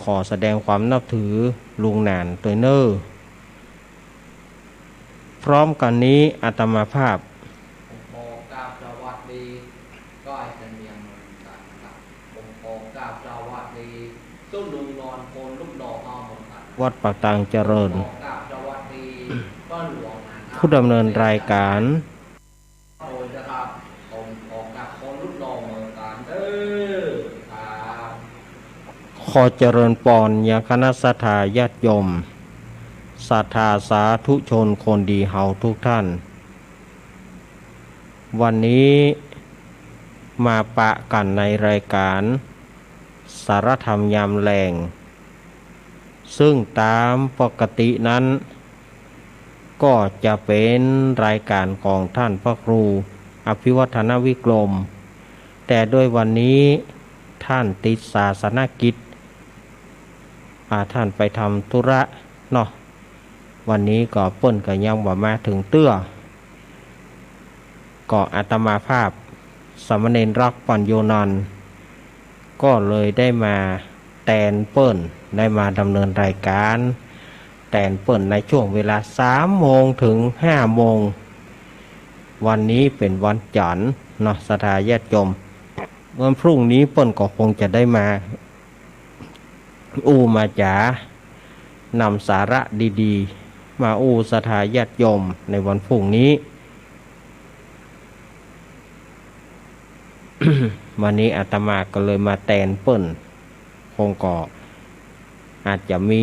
ขอแสดงความนับถือลุงหนานตัวเนอร์พร้อมกันนี้อาตมาภาพผมขอกราบสวัสดีก็ไอ้เสนียงเหมือนกันนะครับผมขอกราบสวัสดีตุ้นลุงนอนโคนลูกดอกเอาเหมือนกันวัดปากตังเจริญขอกราบสวัสดีก็หลวงนะครับผู้ดำเนินรายการโดยนะครับผมขอกราบโคนลูกดอกเหมือนกันครับ ขอเจริญปอนยังคณะสัทธาญาติโยมศรัทธาสาธุชนคนดีเฮาทุกท่านวันนี้มาปะกันในรายการสารธรรมยามแลงซึ่งตามปกตินั้นก็จะเป็นรายการของท่านพระครูอภิวัฒนวิกรมแต่ด้วยวันนี้ท่านติดศาสนกิจท่านไปทำธุระเนาะวันนี้ก็เปิ้นก็ยังบ่มาถึงเตื้อก็อาตมาภาพสามเณรรักปัญโยนันท์ก็เลยได้มาแทนเปิ้นได้มาดำเนินรายการแทนเปิ้นในช่วงเวลา 3 โมงถึง 5 โมงวันนี้เป็นวันจันทร์เนาะศรัทธาญาติโยมวันพรุ่งนี้เปิ้นก็คงจะได้มามาจ๋านำสาระดีๆมาศรัทธาญาติโยมในวันพรุ่งนี้ วันนี้อาตมาก็เลยมาแทนเปิ้นคงก็อาจจะมี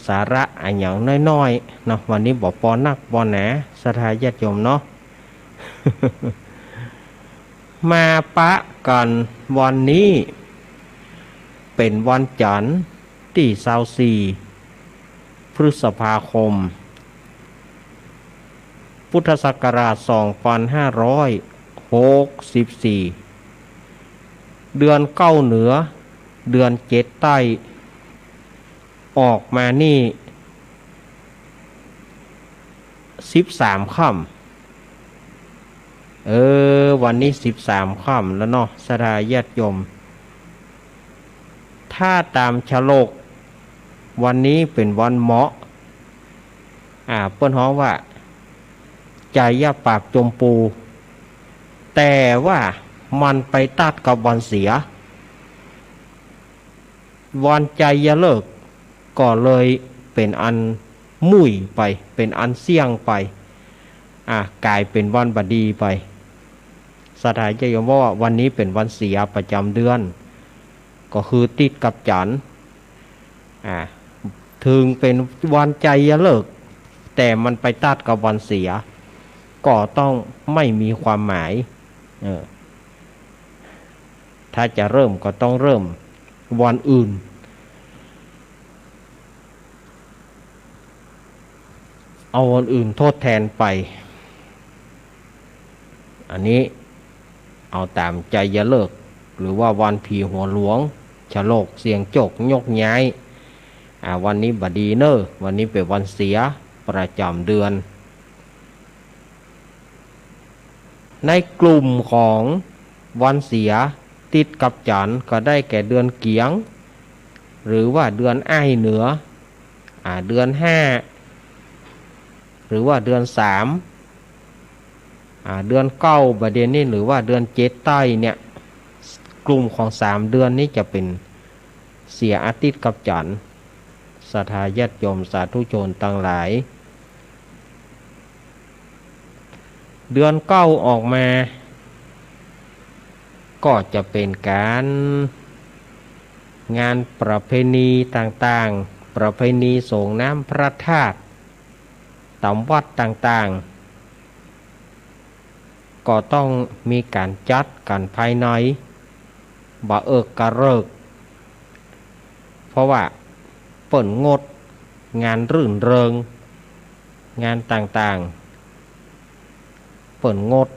สาระอันอย่างน้อยๆเนาะวันนี้บอกปอนักปอหนาศรัทธาญาติโยมเนาะ มาปะกันวันนี้เป็นวันจันทร์ที่24 พฤษภาคมพุทธศักราช 2564 เดือนเก้าเหนือเดือนเจ็ดใต้ออกมานี่13 ค่ำวันนี้13 ค่ำแล้วเนาะศรัทธาญาติโยมถ้าตามฉลกวันนี้เป็นวันเหมาะเปิ้นฮ้องว่าใจยาปากจมปูแต่ว่ามันไปตัดกับวันเสียวันใจยาเลิกก็เลยเป็นอันมุ่ยไปเป็นอันเสี่ยงไปกลายเป็นวันบดีไปศรัทธาญาติโยมว่าวันนี้เป็นวันเสียประจำเดือนก็คือติดกับจันทร์ถึงเป็นวันใจยาเลิกแต่มันไปตัดกับวันเสียก็ต้องไม่มีความหมายถ้าจะเริ่มก็ต้องเริ่มวันอื่นเอาวันอื่นทดแทนไปอันนี้เอาตามใจยาเลิกหรือว่าวันผีหัวหลวงฉลกเสียงโจกยกย้ายวันนี้บดีเนอร์วันนี้เป็นวันเสียประจำเดือนในกลุ่มของวันเสียติดกับจันทร์ก็ได้แก่เดือนเกียงหรือว่าเดือนอ้ายเหนือเดือน5หรือว่าเดือน3เดือน9ประเด็นนี้หรือว่าเดือน7ใต้เนี่ยกลุ่มของ3เดือนนี้จะเป็นเสียอาทิตย์กับจันทร์ศรัทธาญาติโยมสาธุชนทั้งหลายเดือน9ออกมาก็จะเป็นการงานประเพณีต่างๆประเพณีส่งน้ำพระธาตุตามวัดต่างๆก็ต้องมีการจัดกันภายในบ่กะเริกเพราะว่าเปิ่นงดงานรื่นเริงงานต่างๆเปิ่นงด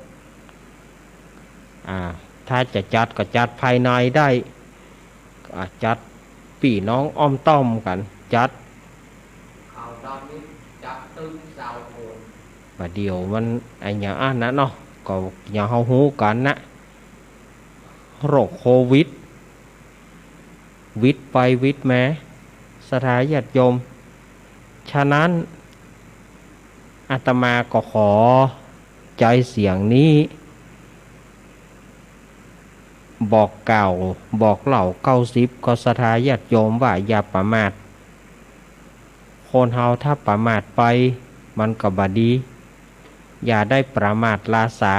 ถ้าจะจัดก็จัดภายในได้จัดพี่น้องอ้อมต้อมกันจัดเอาตอนนี้จัดตึ้งสาวโคนประเดี๋ยวมันไอ้อย่างนั้นเนาะก็อย่างเฮาฮู้กันนะโรคโควิด วิทย์ไปวิทย์มาศรัทธาญาติโยมฉะนั้นอาตมาก็ขอใจเสียงนี้บอกเก่าบอกเหล่า90ก็ศรัทธาญาติโยมว่าอย่าประมาทคนเฮาถ้าประมาทไปมันก็บ่ดีอย่าได้ประมาทลาสา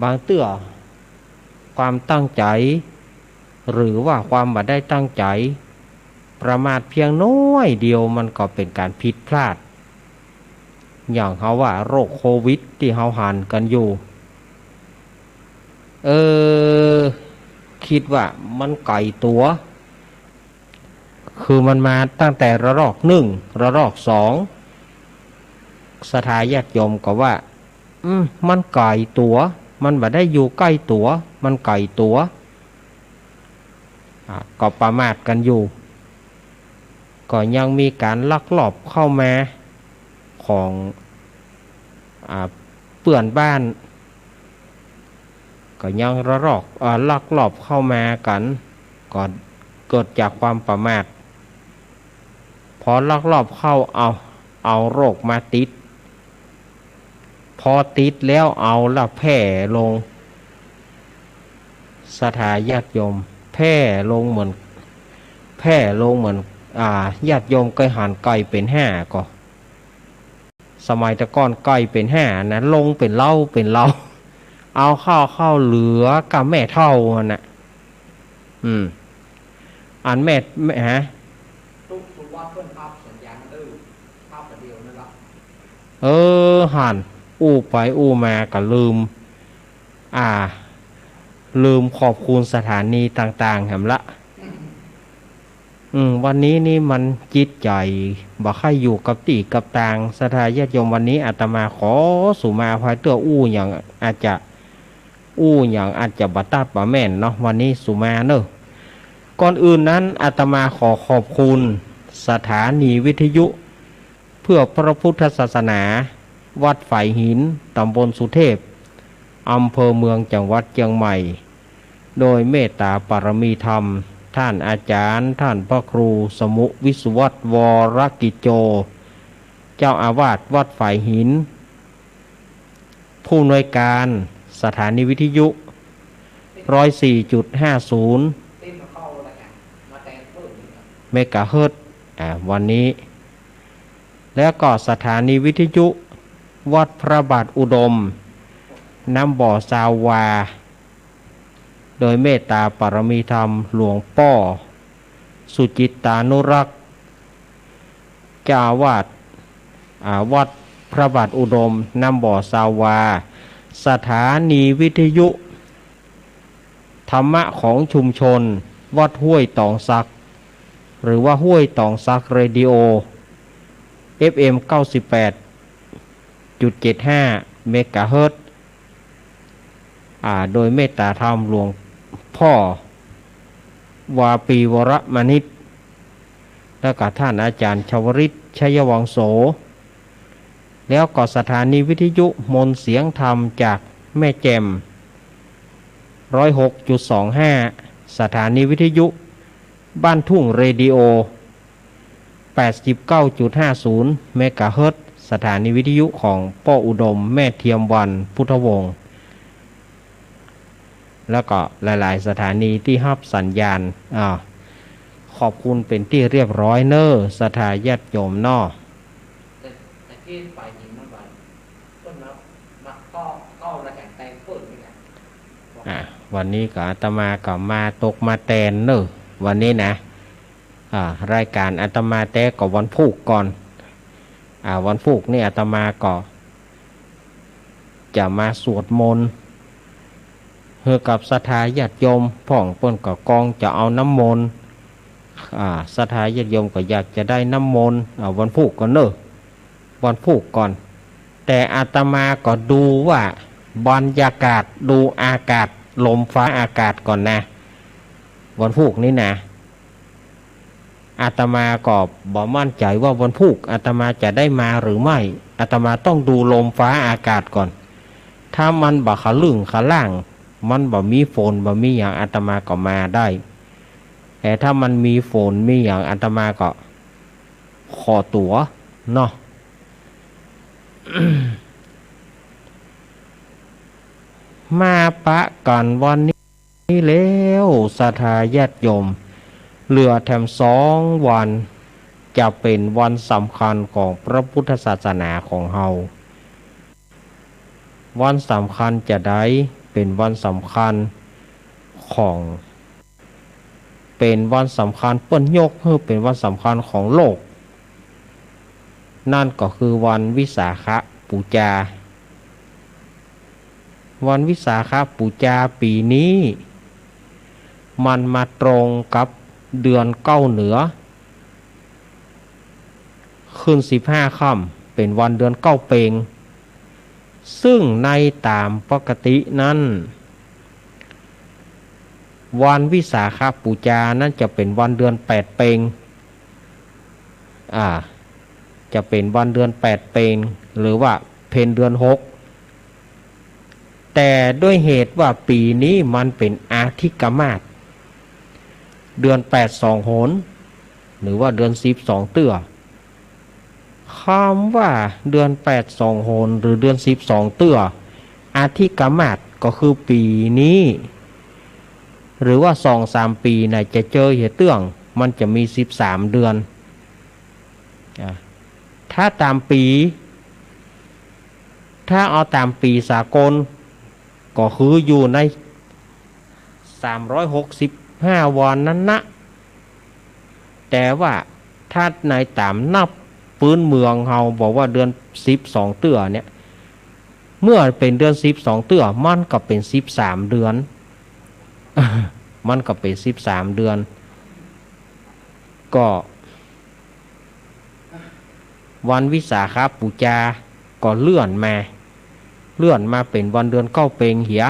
บางเตื้อความตั้งใจหรือว่าความบ่ได้ตั้งใจประมาทเพียงน้อยเดียวมันก็เป็นการผิดพลาดอย่างเขาว่าโรคโควิดที่เฮาหันกันอยู่คิดว่ามันไกลตัวคือมันมาตั้งแต่ระลอก1ระลอก2ศรัทธาญาติโยมก็ว่ามันไกลตัวมันบ่ได้อยู่ใกล้ตัวมันไกลตัวก็ประมาทกันอยู่ก็ยังมีการลักลอบเข้ามาของเปื่อนบ้านก็ยังลักลอบเข้ามากันก็เกิดจากความประมาทพอลักลอบเข้าเอาโรคมาติดพอติดแล้วเอาละแพร่ลงศรัทธาญาติโยมแพร่ลงเหมือนญาติโยมเคยหันไก่เป็น5ก็สมัยตะก้อนไก่เป็น5นะลงเป็นเล่าเอาเข้าเหลือกับแม่เท่าน่ะอันแม่ฮะทุกสุวัสดิ์เพื่อนภาพสัญญาณภาพเดียวนั่นละหันอู้ไปอู้มาก็ลืมขอบคุณสถานีต่างๆแหมละวันนี้นี่มันจิตใจบ่ค่อยอยู่กับตีกับตางศรัทธาญาติโยมวันนี้อาตมาขอสุมาภายตัวอย่างอาจจะบ่ตัดบ่แม่นเนาะวันนี้สุมาเนอะก่อนอื่นนั้นอาตมาขอขอบคุณสถานีวิทยุเพื่อพระพุทธศาสนาวัดฝ่ายหินตำบลสุเทพอำเภอเมืองจังหวัดเชียงใหม่โดยเมตตาปรมีธรรมท่านอาจารย์ท่านพระครูสมุวิสุวัตวรกิจโจเจ้าอาวาสวัดฝ่ายหินผู้อำนวยการสถานีวิทยุ 104.50 เมกะเฮิรตซ์วันนี้แล้วก็สถานีวิทยุวัดพระบาทอุดมน้ำบ่อซาวาโดยเมตตาปรมีธรรมหลวงป้อสุจิตตานุรักษ์เจ้าอาวาสวัดพระบาทอุดมน้ำบ่อซาวาสถานีวิทยุธรรมะของชุมชนวัดห้วยตองซักหรือว่าห้วยตองซักเรดิโอ FM 98.75 เมกะเฮิรตซ์โดยเมตตาธรรมหลวงพ่อวาปีวรมณิตและก็ท่านอาจารย์ชวริตชัยวังโสแล้วก็สถานีวิทยุมนต์เสียงธรรมจากแม่แจ่ม 106.25 สถานีวิทยุบ้านทุ่งเรดิโอ 89.50 เมกะเฮิรตซ์สถานีวิทยุของป้ออุดมแม่เทียมวันพุทธวงศ์แล้วก็หลายๆสถานีที่รับสัญญาณขอบคุณเป็นที่เรียบร้อยเนอสถาญาติโยมนอแต่ที่ฝ่ายหญิงมันว่าต้นมาก็ระแหงแตงเปิดนี่แหละวันนี้ก็อาตมาก็มาตกมาแตนเนอวันนี้นะรายการอาตมาแต่ก็วันพุธก่อนวันพุธนี่อาตมาก็จะมาสวดมนต์เพื่อกับศรัทธาญาติโยมพ่องเปิ้นก็กองจะเอาน้ำมนต์ศรัทธาญาติโยมก็อยากจะได้น้ำมนต์วันพุธก่อนเนอะวันพุธก่อนแต่อาตมาก็ดูว่าบรรยากาศดูอากาศลมฟ้าอากาศก่อนนะวันพุธนี้นะอาตมาก็บ่มั่นใจว่าวันพุธอาตมาจะได้มาหรือไม่อาตมาต้องดูลมฟ้าอากาศก่อนถ้ามันบ่ขะลึ่งขะล่างมันบ่มีฝนบ่มีอย่างอาตมาก็มาได้ แต่ถ้ามันมีฝนมีอย่างอาตมาก็ขอตั๋วเนาะ มาปะกันวันนี้แล้วศรัทธาญาติโยมเหลือแถม2 วันจะเป็นวันสำคัญของพระพุทธศาสนาของเฮาวันสำคัญจะได้เป็นวันสำคัญของเป็นวันสำคัญเปิ้นยกให้เป็นวันสำคัญของโลกนั่นก็คือวันวิสาขบูชาวันวิสาขบูชาปีนี้มันมาตรงกับเดือน9เหนือขึ้น15ค่ำเป็นวันเดือน9เปงซึ่งในตามปกตินั้นวันวิสาขบูชานั้นจะเป็นวันเดือน8เปงจะเป็นวันเดือน8เปงหรือว่าเพ็ญเดือน6แต่ด้วยเหตุว่าปีนี้มันเป็นอาทิกมาศเดือน8 2 หนหรือว่าเดือน10 2 เตื้อคำว่าเดือน8 2 หนหรือเดือน10 2 เตื้ออาทิกมาศก็คือปีนี้หรือว่า 2-3 ปีน่ะจะเจอเหตุเตื้องมันจะมี13เดือนถ้าตามปีถ้าเอาตามปีสากลก็คืออยู่ใน365วันนั้นนะแต่ว่าถ้าในตามนับพื้นเมืองเฮาบอกว่าเดือน12เตื้อเนี่ยเมื่อเป็นเดือน12เตื้อมันก็เป็น13เดือน มันก็เป็น13เดือนก็วันวิสาขบูชาก็เลื่อนมาเป็นวันเดือน9เปงเหีย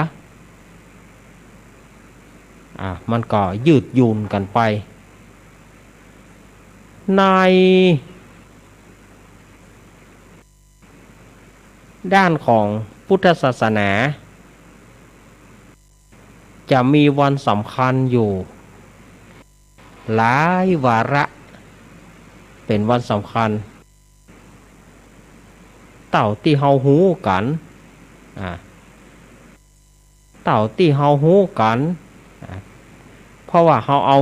มันก็ยืดหยุ่นกันไปในด้านของพุทธศาสนาจะมีวันสำคัญอยู่หลายวาระเป็นวันสำคัญเต่าที่เฮาฮู้กันเต่าที่เฮาฮู้กันเพราะว่าเฮาเอา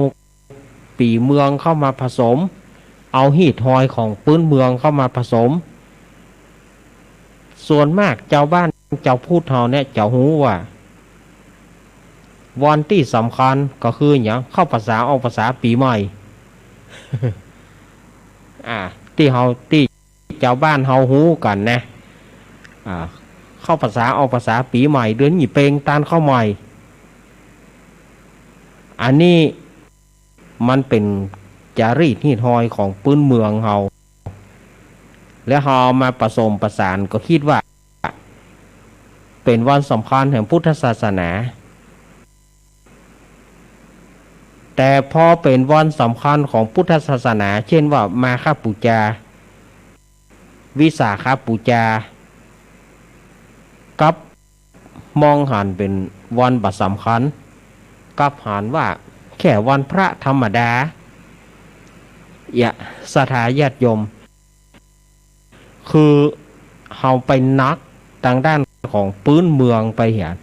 ปีเมืองเข้ามาผสมเอาหีดหอยของพื้นเมืองเข้ามาผสมส่วนมากเจ้าบ้านเจ้าพูดเฮาเนี่ยเจ้าฮู้ว่าวันที่สำคัญก็คืออย่างเข้าภาษาออกภาษาปีใหม่ ที่เฮาที่เจ้าบ้านเฮาฮู้กันนะเข้าภาษาออกภาษาปีใหม่เดือนหยี่เปงตานเข้าใหม่อันนี้มันเป็นจารีตหีดหอยของพื้นเมืองเฮาและเฮามาผสมประสานก็คิดว่าเป็นวันสำคัญแห่งพุทธศาสนาแต่พอเป็นวันสำคัญของพุทธศาสนาเช่นว่ามาฆบูชาวิสาขบูชากับมองหันเป็นวันบัดสำคัญกับหันว่าแค่วันพระธรรมดาศรัทธาญาติโยมคือเฮาไปนักทางด้านของพื้นเมืองไปเห็น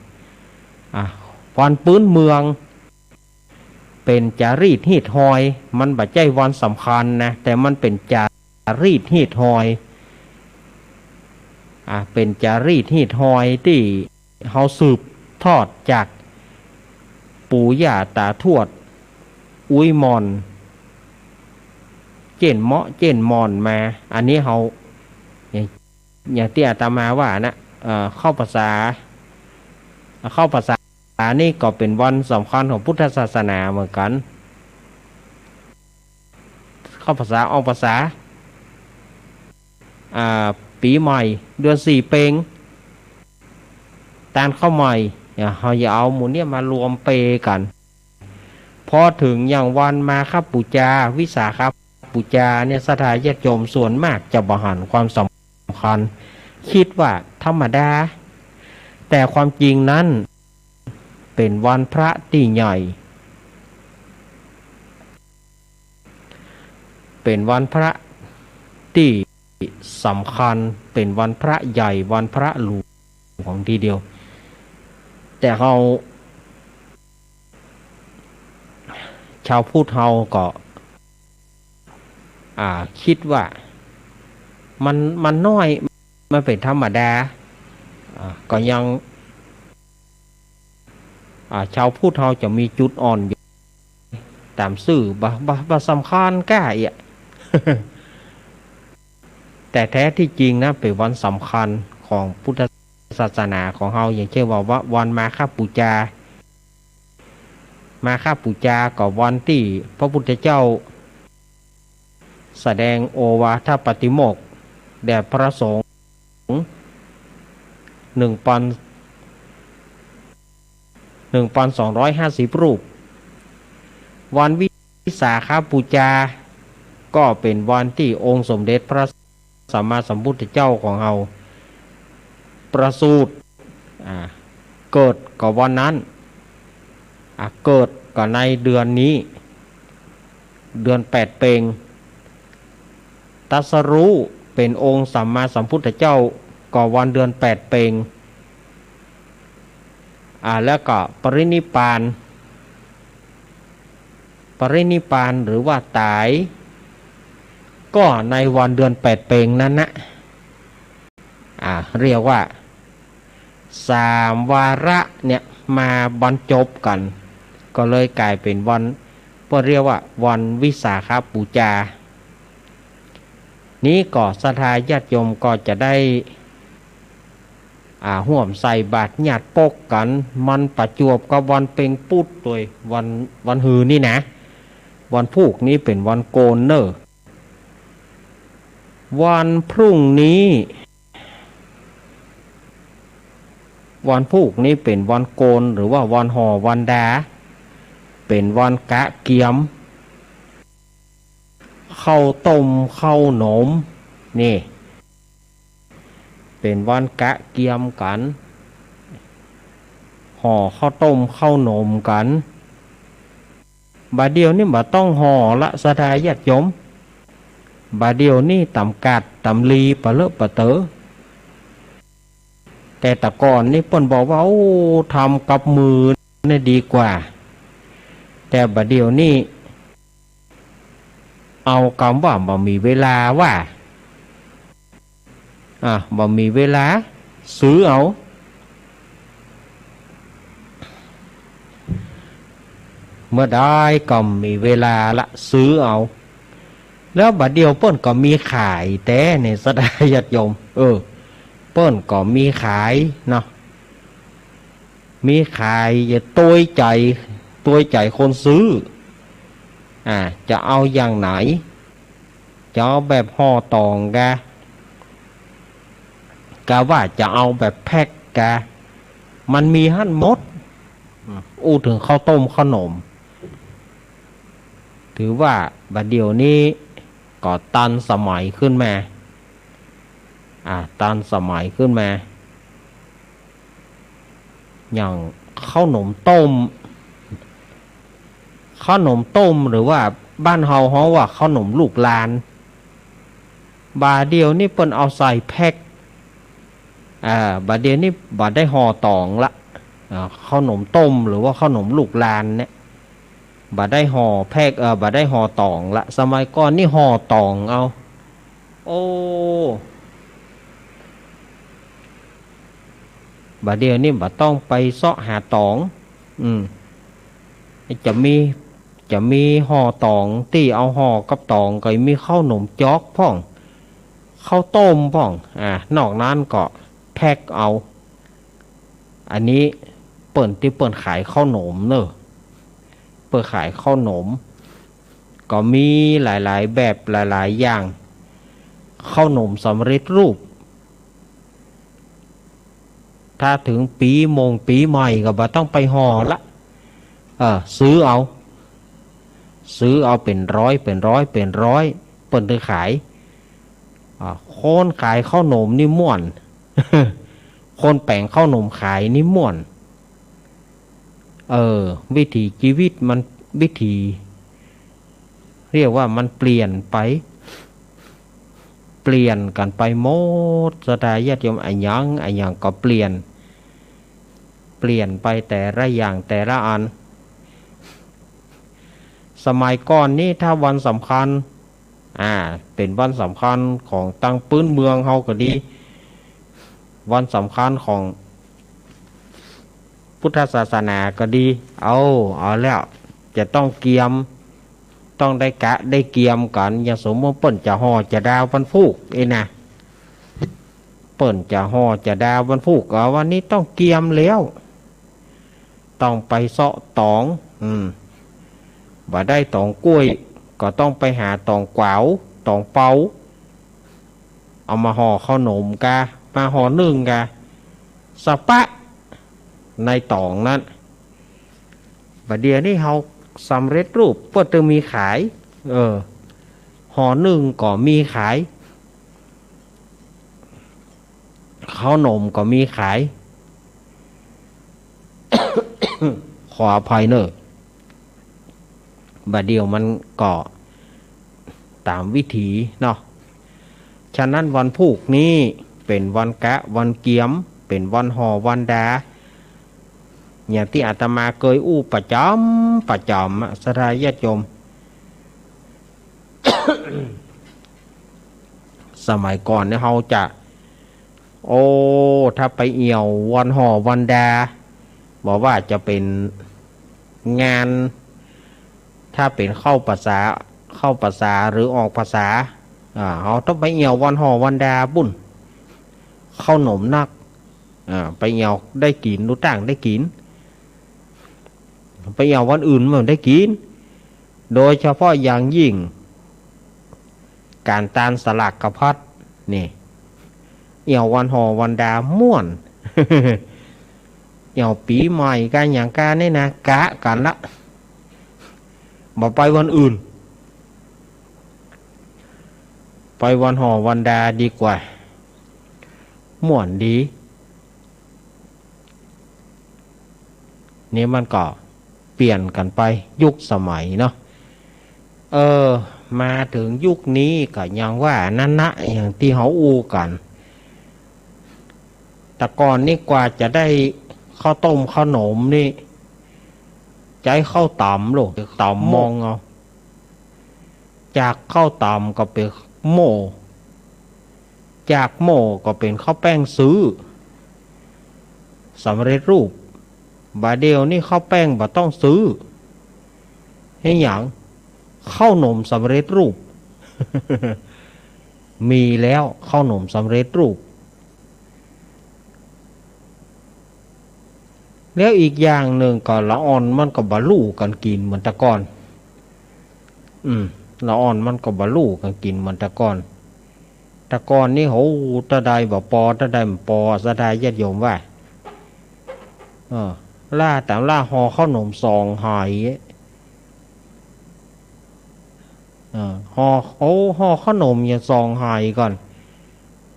วันพื้นเมืองเป็นจารีตหีดหอยมันบ่ใช่วันสำคัญนะแต่มันเป็นจารีตหีดหอยเป็นจารีตหีดหอยที่เฮาสืบทอดจากปู่ย่าตาทวดอุ้ยมอนเจนเมาะเจนมอนมาอันนี้เฮาอย่างที่อาตมาว่านะเข้าภาษานี่ก็เป็นวันสำคัญของพุทธศาสนาเหมือนกันเข้าภาษาออกภาษาปีใหม่เดือน4เปงตานเข้าใหม่เขาอย่าเอาหมูเนี่ยมารวมเปกันพอถึงอย่างวันมาฆบูชาวิสาขบูชาเนี่ยศรัทธาญาติโยมส่วนมากจะบ่หันความสำคัญคิดว่าธรรมดาแต่ความจริงนั้นเป็นวันพระที่ใหญ่ เป็นวันพระที่สำคัญเป็นวันพระใหญ่วันพระหลวงของทีเดียวแต่เราชาวพุทธเราก็คิดว่ามันน้อยมันเป็นธรรมดาก็ยังชาวพุทธเราจะมีจุดอ่อนอยู่ตามสื่อบสำคัญแก่อีก แต่แท้ที่จริงนะเป็นวันสำคัญของพุทธศาสนาของเราอย่างเช่นว่าวันมาฆบูชาก็วันที่พระพุทธเจ้าแสดงโอวาทปาติโมกข์แด่พระสงฆ์1,250 รูปวันวิสาขบูชาก็เป็นวันที่องค์สมเด็จพระสัมมาสัมพุทธเจ้าของเราประสูติเกิดก็วันนั้นเกิดก็ในเดือนนี้เดือน8 เพ็ญตรัสรู้เป็นองค์สัมมาสัมพุทธเจ้าก็วันเดือน8 เพ็ญแล้วก็ปรินิพพานหรือว่าตายก็ในวันเดือน8 เพ็ญนั้นนะเรียกว่า3 วาระเนี่ยมาบรรจบกันก็เลยกลายเป็นวันก็เรียกว่าวันวิสาขบูชานี้ก็ศรัทธาญาติโยมก็จะได้ห่วมใส่บาตรญาติปกกันมันประจวบกับวันเพ็ญปุดโดยวันหือนี่นะวันพุกนี้เป็นวันโกนเนอร์วันพรุ่งนี้วันพุกนี้เป็นวันโกนหรือว่าวันห่อวันดาเป็นวันกะเกียมข้าวต้มข้าวหนมนี่เป็นวันกะเกียมกันห่อข้าวต้มข้าวหนมกันบาดเดียวนี่บ่ต้องห่อละศรัทธาญาติโยมบาดเดียวนี่ตำกัดตำลีปะเลอะปะเต๋อแต่แต่ก่อนนี่เปิ้นบอกว่าทำกับมือนี่ดีกว่าแต่บาดเดียวนี่เอาคำว่าบ่มีเวลาว่าบ่มีเวลาซื้อเอาเมื่อได้ก็มีเวลาละซื้อเอาแล้วบัดเดียวเปิ้นก็มีขายแต่ในศรัทธาญาติโยมเปิ้นก็มีขายเนาะมีขายอย่าตัวใจคนซื้อจะเอาอย่างไหนจะเอาแบบห่อตองกะว่าจะเอาแบบแพ็คกะมันมีหั่นหมดถึงข้าวต้มขนมถือว่าบัดเดี๋ยวนี้ก็ตันสมัยขึ้นมาตันสมัยขึ้นมาอย่างข้าวหนมต้มหรือว่าบ้านเฮาว่าข้าวหนมลูกลานบาเดียวนี่เปิ้นเอาใส่แพ็คบาเดียวนี่บาได้ห่อตองละข้าวหนมต้มหรือว่าข้าวหนมลูกลานเนี่ยบาได้ห่อแพ็คบาได้ห่อตองละสมัยก่อนนี่ห่อตองเอาบาเดียวนี่บาต้องไปเสาะหาตองจะมีห่อตองที่เอาห่อกับตองก็มีข้าวหนมจอกพ่องข้าวต้มพ่องนอกนั้นก็แพ็คเอาอันนี้เปิ่นขายข้าวหนมเนอะเปิ่นขายข้าวหนมก็มีหลายๆแบบหลายๆอย่างข้าวหนมสำเร็จรูปถ้าถึงปีใหม่ก็บ่ต้องไปห่อละซื้อเอาเป็นร้อยเปิ่นได้ขายคนขายข้าวหนมนี่ม่วนคนแป่งข้าวหนมขายนี่ม่วนวิถีชีวิตมันวิถี เรียกว่ามันเปลี่ยนไปเปลี่ยนกันไปหมดสถาญาติโยมไอ้ยังก็เปลี่ยนไปแต่ละอย่างแต่ละอันสมัยก่อนนี่ถ้าวันสำคัญเป็นวันสำคัญของตั้งปื้นเมืองเฮาก็ดีวันสำคัญของพุทธศาสนาก็ดีเอาแล้วจะต้องเกียมต้องได้กะได้เกียมกันอย่างสมมติเปิ้นจะห่อจะดาววันพุกนะเปิ้นจะห่อจะดาววันพุกวันนี้ต้องเกียมแล้วต้องไปเสาะตองบ่ได้ตองกล้วยก็ต้องไปหาตองกวาวตองเปาเอามาห่อข้าวหนมกะมาห่อนึ่งกะสะปะในตองนั้นบัดเดี๋ยวนี้เฮาสำเร็จรูปเพื่อจะมีขายห่อนึ่งก็มีขายข้าวหนมก็มีขาย ขออภัยเนอะบัดเดียวมันก็ตามวิถีเนาะฉะนั้นวันพุกนี้เป็นวันกะวันเกียมเป็นวันห่อวันดาอย่างที่อาตมาเคยอู้ประจำสถาญาติโยม สมัยก่อนเนี่ยเราจะถ้าไปเอี่ยววันห่อวันดาบอกว่าจะเป็นงานถ้าเป็นเข้าภาษาหรือออกภาษาเขาต้องไปเอี่ยววันห่อวันดาบุญเข้าหนมนักไปเอี่ยวได้กินรู้ต่างได้กินไปเอาวันอื่นมันได้กินโดยเฉพาะอย่างยิ่งการตานสลักกระพัดนี่เอาวันห่อวันดาม่วน เอาปีใหม่กันอย่างการนี่นะกะกันละบ่ไปวันอื่นไปวันห่อวันดาดีกว่าม่วนดีนี่มันก็เปลี่ยนกันไปยุคสมัยเนาะมาถึงยุคนี้ก็ยังว่านั่นนะอย่างที่เขาอู้กันแต่ก่อนนี่กว่าจะได้ข้าวต้มขนมนี่ใจข้าวต่ำลูกต่ำมองเอาจากข้าวต่ำก็เป็นโม่จากโม่ก็เป็นข้าวแป้งซื้อสำเร็จรูปบาเดียวนี่ข้าวแป้งบ่ต้องซื้อให้อย่างข้าวหนมสำเร็จรูป มีแล้วข้าวหนมสำเร็จรูปแล้วอีกอย่างหนึ่งก็ละอ่อนมันก็บะลู่กันกินเหมือนตะกอนละอ่อนมันก็บะลู่กันกินเหมือนตะกอนนี่โหตะไดบ่ปอตะไดบ่ปอสะไดญาติโยมว่าล่าแต่ล่าห่อข้าวหนมซองหายห่อขนมอย่าซองหายก่อน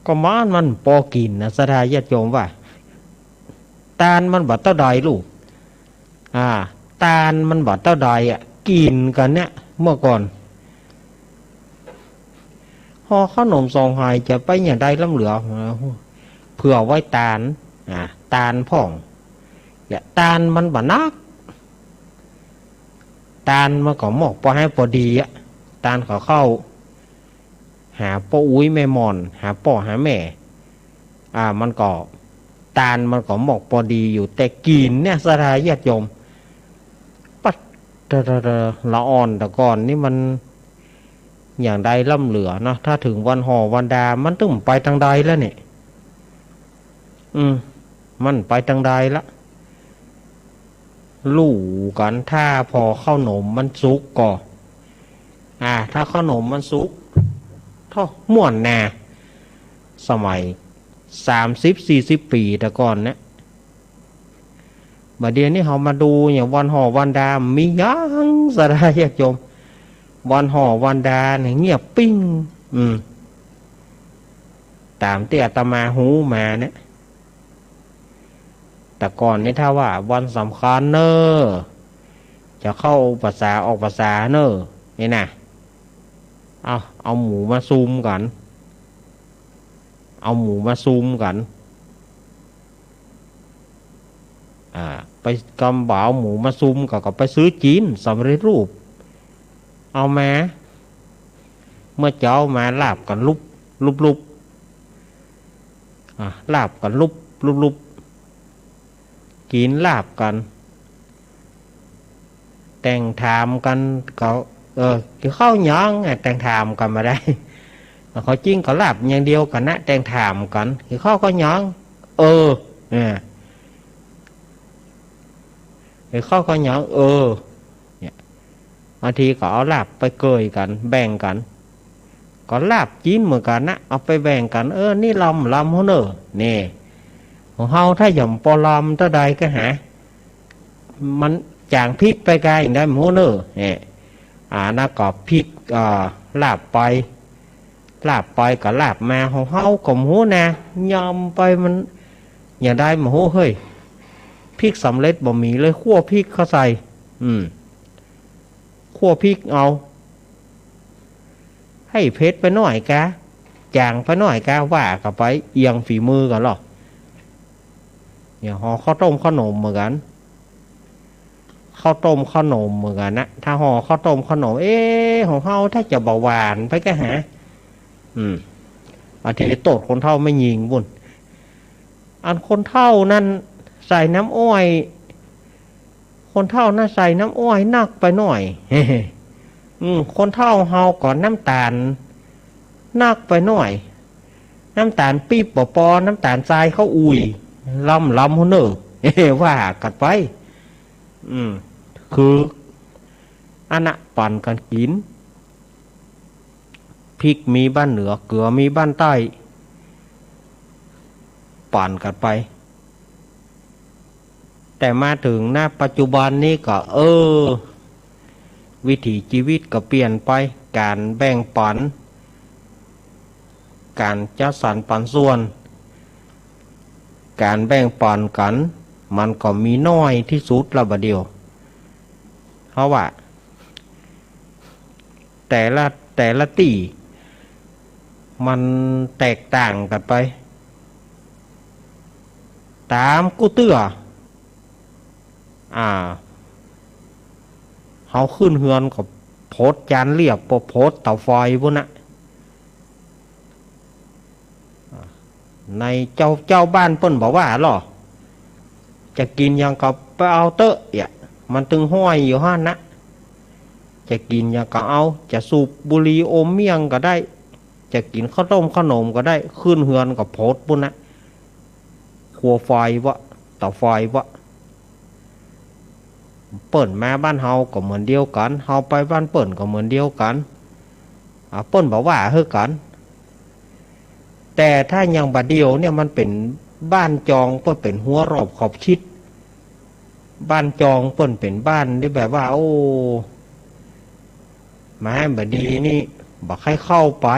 ก็มันพอกินนะสถาญาติโยมว่าตาลมันบัดเต้าใดลูกตาลมันบัดเต้าใดกินกันเนี่ยเมื่อก่อนห่อขนมซองหายจะไปอย่างใดล้ำเหลือเผื่อไว้ตาลพ่องตาลมันบัดนักตาลมันก็หมอกพอให้พอดีตาลเขาเข้าหาป้าอุ้ยแม่มอนหาป่อหาแม่มันก็ตาลมันก็หมอกพอดีอยู่แต่กินเนี่ยสถาญาติโยมปัดละอ่อนแต่ก่อนนี่มันอย่างใดล่ำเหลือเนาะถ้าถึงวันห่อวันดามันต้องไปทางใดแล้วเนี่ยมันไปทางใดละลู่กันถ้าพอข้าวหนมมันสุกก่อถ้าข้าวหนมมันสุกท่อม่วนนาสมัย30-40 ปีแต่ก่อนเนี่ยบัดเดี๋ยวนี้เขามาดูอย่างวันห่อวันดามียังสะได้ญาติโยมวันห่อวันดาเนี่ยเงียบปิ้งตามที่อาตมาหูมาเนี่ยแต่ก่อนนี่ถ้าว่าวันสำคัญเนอะจะเข้าภาษาออกภาษาเนอะนี่นะ เอาหมูมาซูมกัน เอาหมูมาซูมกันไปกำบ่าวหมูมาซูมก็ไปซื้อจีนสำเร็จรูปเอามาเมื่อเจ้ามาลาบกันลุบลาบกันลุบกินลาบกันแต่งถามกันก็คือเข้าย้องแต่งถามกันมาได้เขาจริงก็ลาบอย่างเดียวกันนะแต่งถามกันคือเข้าก็ย้องเนี่ยคือเข้าก็ย้องเนี่ยบางทีก็เอาลาบไปเกยกันแบ่งกันก็ลาบจีนเหมือนกันนะเอาไปแบ่งกันนี่ลำเขาเนอะนี่ของเฮาถ้าหย่อมปอลำถ้าใดก็หามันจางพริกไปไกลได้หมูเนอะเนี่ยน่าก็พริกลาบไปกับลาบมาของเฮากับหมูนะยอมไปมันอย่าได้หมูเฮ้ยพริกสำเร็จบ่มีเลยคั่วพริกเขาใส่คั่วพริกเอาให้เผ็ดไปหน่อยกะจางไปหน่อยกะว่ากับไปเอียงฝีมือกันหรอกเนี่ยห่อข้าวต้มขนมเหมือนกันข้าวต้มขนมเหมือนกันนะถ้าห่อข้าวต้มขนมของเฮาถ้าจะเบาหวานไปก็หาอาทิตย์โตดคนเท่าไม่ยิงบุญอันคนเท่านั้นใส่น้ำอ้อยคนเท่านั้นใส่น้ำอ้อยนักไปหน่อยคนเท่าเฮาก่อนน้ำตาลนักไปหน่อยน้ำตาลปี๊บปอน้ำตาลทรายเขาอุ่ยลำหัวเนอว่ากัดไปคืออันน่ะปั่นกันกินพริกมีบ้านเหนือเกลือมีบ้านใต้ปั่นกันไปแต่มาถึงหน้าปัจจุบันนี้ก็วิถีชีวิตก็เปลี่ยนไปการแบ่งปันการจัดสรรปันส่วนการแบ่งปันกันมันก็มีน้อยที่สุดละบะเดียวเพราะว่าแต่ละตีมันแตกต่างกันไปตามกูเตื้อเขาขึ้นเฮือนกับโพสจานเรียบโพสเตาไฟพวกนั้นในเจ้าบ้านเปิ้นบอกว่าหรอจะกินยังกับไปเอาเตอะมันตึงห้อยอยู่ห้านะจะกินยังก็เอาจะสูบบุหรี่อมเมี่ยงก็ได้จะกินข้าวต้มขนมก็ได้ขึ้นเฮือนกับโพสพวกนั้นครัวไฟวะเตาไฟวะเปิ่นมาบ้านเฮาก็เหมือนเดียวกันเฮาไปบ้านเปิ่นก็เหมือนเดียวกันเปิ่นบอกว่าเฮ้กันแต่ถ้ายังบัดเดียวเนี่ยมันเป็นบ้านจองเปิ่นเป็นหัวรอบขอบชิดบ้านจองเปิ่นเป็นบ้านที่แบบว่ามาบัดดีนี่บอกให้เข้าไป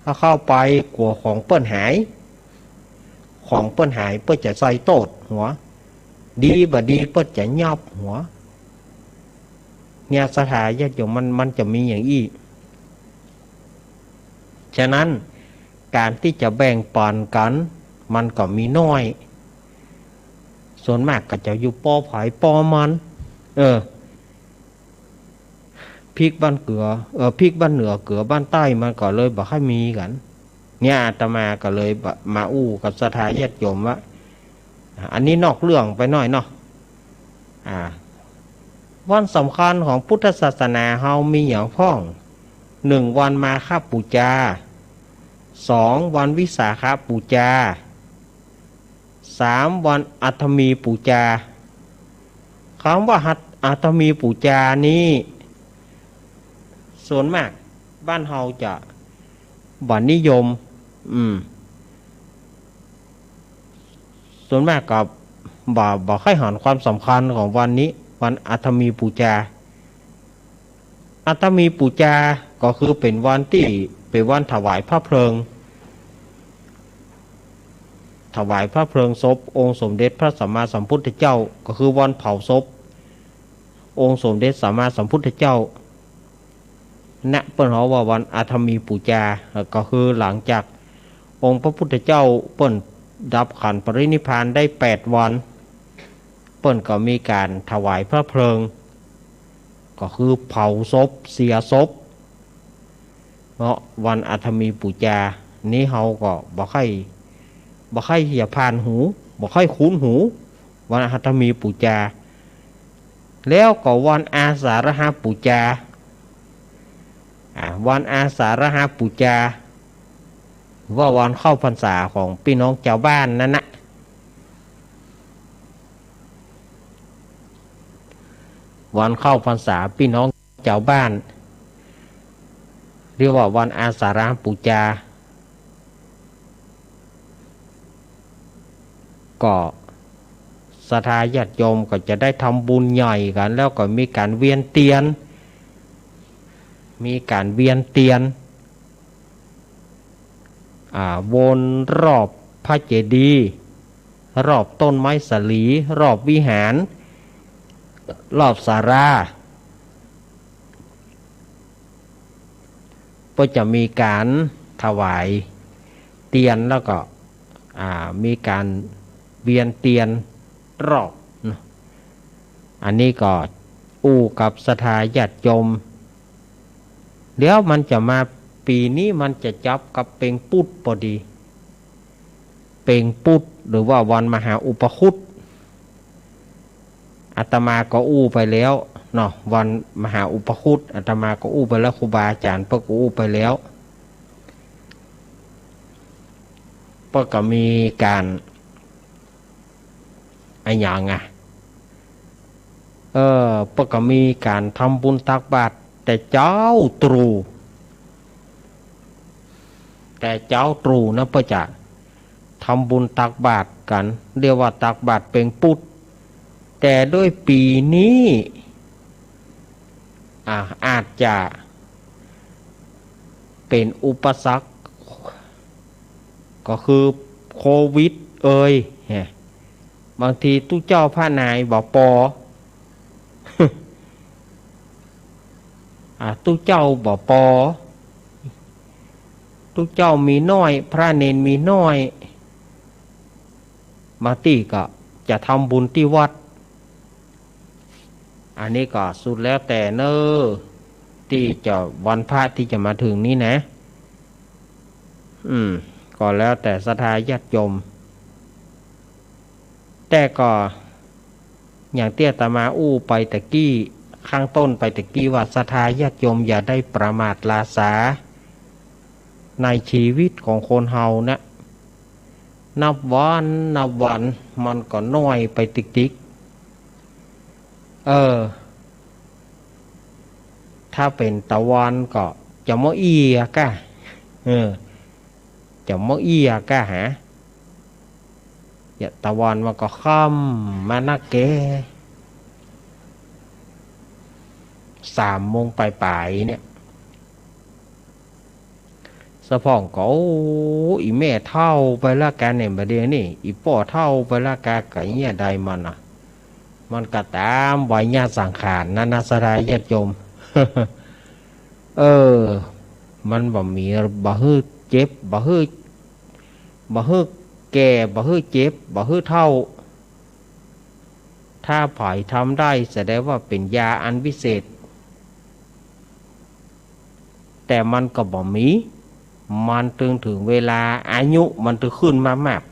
ถ้าเข้าไปกลัวของเปิ่นหายเปิ่นจะใส่โตดหัวดีบ่ดีเปิดจะยอบหัวเนี่ยสถานญาติโยมมันจะมีอย่างอี้ฉะนั้นการที่จะแบ่งปันกันมันก็มีน้อยส่วนมากก็จะอยู่ปอไผ่ปอมันพริกบ้านเกลือพริกบ้านเหนือเกลือบ้านใต้มันก็เลยบ่ค่อยมีกันเนี่ยอาตมาก็เลยมากับสถานญาติโยมว่าอันนี้นอกเรื่องไปหน่อยเนาะวันสำคัญของพุทธศาสนาเฮามีอย่างพ้อง1วันมาฆบูชา2วันวิสาขบูชา3วันอัฐมีบูชาคำว่าอัฐมีบูชานี้ส่วนมากบ้านเฮาจะบ่นิยมส่วนมากกับบ่ค่อยเห็นความสำคัญของวันนี้วันอัฐมีบูชาอัฐมีบูชาก็คือเป็นวันที่เป็นวันถวายพระเพลิงศพองค์สมเด็จพระสัมมาสัมพุทธเจ้าก็คือวันเผาศพองค์สมเด็จสัมมาสัมพุทธเจ้า ณเปิ้นเขาว่าวันอาธมีปูจาก็คือหลังจากองค์พระพุทธเจ้าเปิ้นดับขันปรินิพพานได้8 วันเปิ้นก็มีการถวายพระเพลิงก็คือเผาศพเสียศพเนาะวันอาธมีปูจานี้เฮาก็บ่ค่อยเหี่ยผ่านหูบ่ค่อยคุ้นหูวันอาธมีปูจาแล้วก็วันอาสาฬหปูจาวันอาสาฬหปูจาว่าวันเข้าพรรษาของพี่น้องชาวบ้านนั่นนะวันเข้าพรรษาพี่น้องชาวบ้านเรียกว่าวันอาสาฬหปูจาก็ศรัทธาญาติโยมก็จะได้ทำบุญใหญ่กันแล้วก็มีการเวียนเทียนวนรอบพระเจดีย์รอบต้นไม้สาลีรอบวิหารรอบศาลาก็จะมีการถวายเทียนแล้วก็มีการเวียนเทียนรอบอันนี้ก็อู้กับศรัทธาญาติโยมเดี๋ยวมันจะมาปีนี้มันจะจับกับเป็งปุดพอดีเป็งปุดหรือว่าวันมหาอุปคุตอาตมาก็อู้ไปแล้วเนาะวันมหาอุปคุตอาตมาก็อู้ไปแล้วครูบาอาจารย์ก็อู้ไปแล้วก็มีการอย่างก็มีการทำบุญตักบาตรแต่เจ้าตรู่นะเพื่อจะทำบุญตักบาตรกันเรียกว่าตักบาตรเป็งปุดแต่ด้วยปีนี้อาจจะเป็นอุปสรรคก็คือโควิดบางทีตู้เจ้าพระนายบอกปอ ตู้เจ้าบอกปอตู้เจ้ามีน้อยพระเนนมีน้อยมาตีก็จะทำบุญที่วัดอันนี้ก็สุดแล้วแต่เนอที่จะวันพระที่จะมาถึงนี้นะก็แล้วแต่ศรัทธาญาติโยมแต่ก็อย่างเตี้ยตามาอู้ไปตะกี้ข้างต้นไปตะกี้ว่าศรัทธาญาติโยมอย่าได้ประมาทลาสาในชีวิตของคนเฮานะนับวันมันก็น้อยไปติ๊กถ้าเป็นตะวันก็จะมอเอียกะจะมอเอียกะฮะตะวันมันก็ค่ำมานักเก3 โมงปลายเนี่ยสะพองก็อีแม่เท่าไปละกันเนี่ยประเดี๋ยวนี่อีป่อเท่าไปละกาไก่เนี่ยใดมันก็ตามไว้ญาติสังขารนันสรายญาติโยม มันบ่มีบ่ฮื้อเจ็บบ่ฮื้อแก่บ่ฮื้อเจ็บบ่ฮื้อเท่าถ้าผ่ายทำได้แสดงว่าเป็นยาอันวิเศษแต่มันก็บ่มีมันถึงเวลาอายุมันจะขึ้นมามาก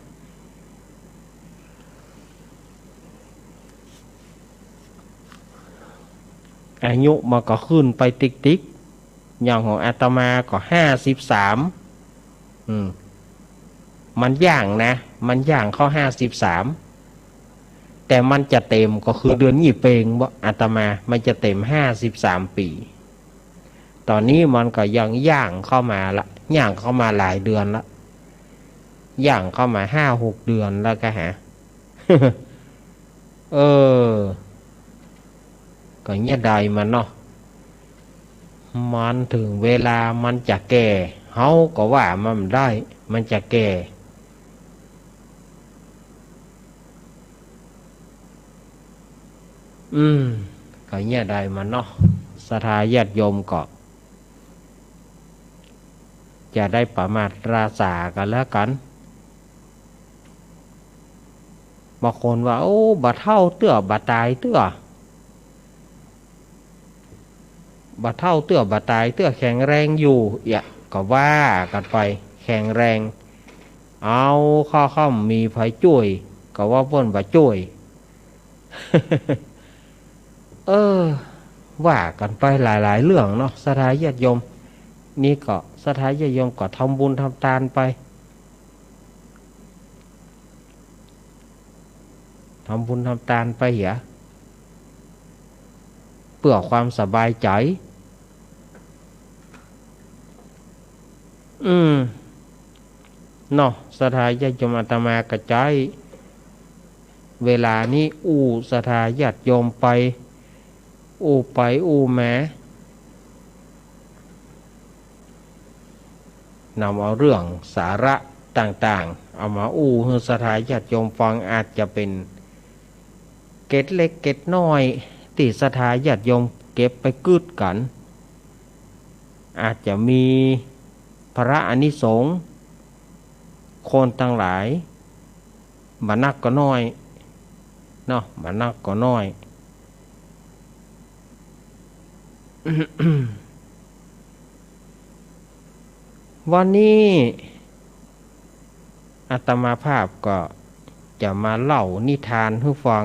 อายุมันก็ขึ้นไปติ๊กอย่างของอาตมาก็53มันย่างนะมันย่างเข้า53แต่มันจะเต็มก็คือเดือนยี่เปงว่าอาตมามันจะเต็ม53 ปีตอนนี้มันก็ยังย่างเข้ามาละย่างเข้ามาหลายเดือนละย่างเข้ามา5-6 เดือนแล้วก็ก็เงี้ยใดมันเนาะมันถึงเวลามันจะแก่เฮาก็ว่ามันได้มันจะแก่ก็เงี้ยใดมันเนาะศรัทธาญาติโยมก็ จะได้ประมาทราษากันแล้วกันบางคนว่าโอ้บ่เท่าเตื้อบ่ตายเตื้อบ่เท่าเตื้อบ่ตายเตื้อแข็งแรงอยู่ก็ว่ากันไปแข็งแรงเอาข้ามีไผช่วยก็ว่าเพิ่นบ่ช่วย ว่ากันไปหลายๆเรื่องเนาะสถาญาติโยมนี่ก็สถาญาติโยมก็ทำบุญทำทานไปทำบุญทำทานไปเหรอเพื่อความสบายใจเนาะสถาญาติโยมอาตมากระจายเวลานี้สถาญาติโยมไปไปแม้นำเอาเรื่องสาระต่างๆเอามาให้สถาญาติโยมฟังอาจจะเป็นเกร็ดเล็กเกร็ดน้อยที่สถาญาติโยมเก็บไปกึดกันอาจจะมีพระอานิสงส์คนทั้งหลายบ่นักก็น้อยเนาะบ่นักก็น้อย วันนี้อาตมาภาพก็จะมาเล่านิทานให้ฟัง